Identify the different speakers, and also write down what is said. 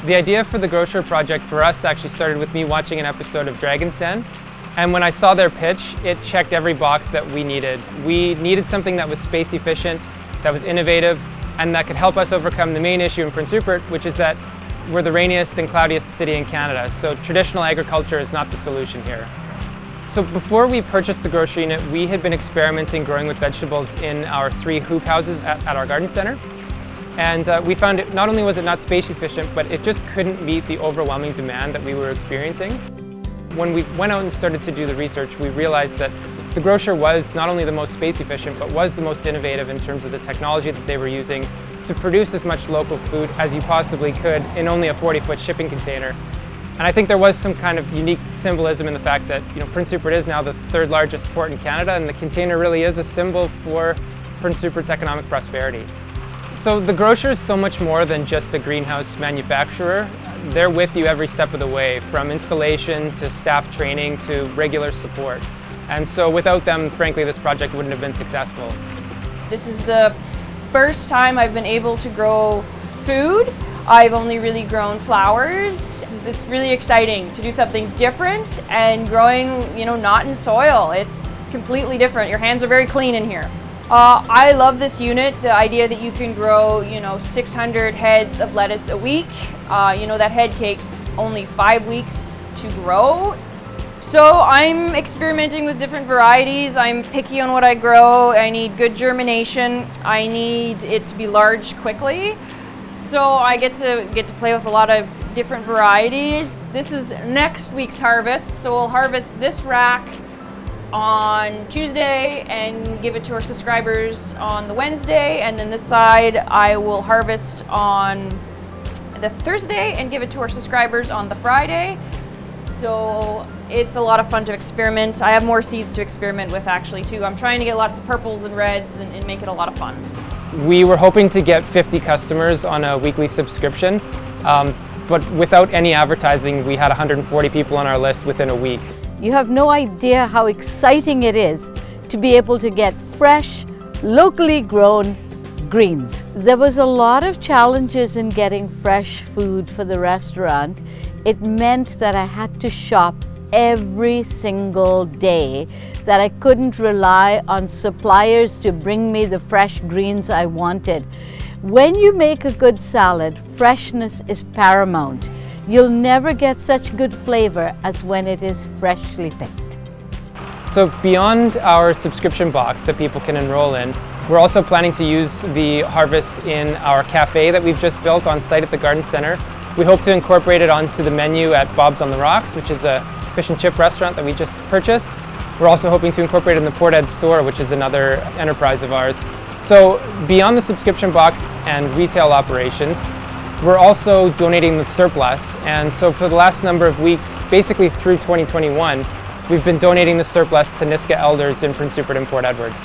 Speaker 1: The idea for the Grocer project for us actually started with me watching an episode of Dragon's Den. And when I saw their pitch, it checked every box that we needed. We needed something that was space efficient, that was innovative, and that could help us overcome the main issue in Prince Rupert, which is that we're the rainiest and cloudiest city in Canada, so traditional agriculture is not the solution here. So before we purchased the Grocer unit, we had been experimenting growing with vegetables in our 3 hoop houses at our garden center. And we found it, not only was it not space efficient, but it just couldn't meet the overwhelming demand that we were experiencing. When we went out and started to do the research, we realized that the Grocer was not only the most space efficient, but was the most innovative in terms of the technology that they were using to produce as much local food as you possibly could in only a 40-foot shipping container. And I think there was some kind of unique symbolism in the fact that, Prince Rupert is now the 3rd largest port in Canada, and the container really is a symbol for Prince Rupert's economic prosperity. So the Grocer is so much more than just a greenhouse manufacturer. They're with you every step of the way, from installation to staff training to regular support. And so without them, frankly, this project wouldn't have been successful.
Speaker 2: This is the first time I've been able to grow food. I've only really grown flowers. It's really exciting to do something different and growing, not in soil. It's completely different. Your hands are very clean in here. I love this unit, the idea that you can grow, 600 heads of lettuce a week. That head takes only 5 weeks to grow. So I'm experimenting with different varieties. I'm picky on what I grow. I need good germination. I need it to be large quickly. So I get to play with a lot of different varieties. This is next week's harvest. So we'll harvest this rack on Tuesday and give it to our subscribers on the Wednesday, and then this side I will harvest on the Thursday and give it to our subscribers on the Friday. So it's a lot of fun to experiment. I have more seeds to experiment with actually too. I'm trying to get lots of purples and reds and make it a lot of fun.
Speaker 1: We were hoping to get 50 customers on a weekly subscription, but without any advertising, we had 140 people on our list within a week.
Speaker 3: You have no idea how exciting it is to be able to get fresh, locally grown greens. There was a lot of challenges in getting fresh food for the restaurant. It meant that I had to shop every single day, that I couldn't rely on suppliers to bring me the fresh greens I wanted. When you make a good salad, freshness is paramount. You'll never get such good flavor as when it is freshly picked.
Speaker 1: So beyond our subscription box that people can enroll in, we're also planning to use the harvest in our cafe that we've just built on site at the Garden Center. We hope to incorporate it onto the menu at Bob's on the Rocks, which is a fish and chip restaurant that we just purchased. We're also hoping to incorporate it in the Port Ed store, which is another enterprise of ours. So beyond the subscription box and retail operations, we're also donating the surplus, and so for the last number of weeks, basically through 2021, we've been donating the surplus to Nisga'a Elders in Prince Rupert and Port Edward.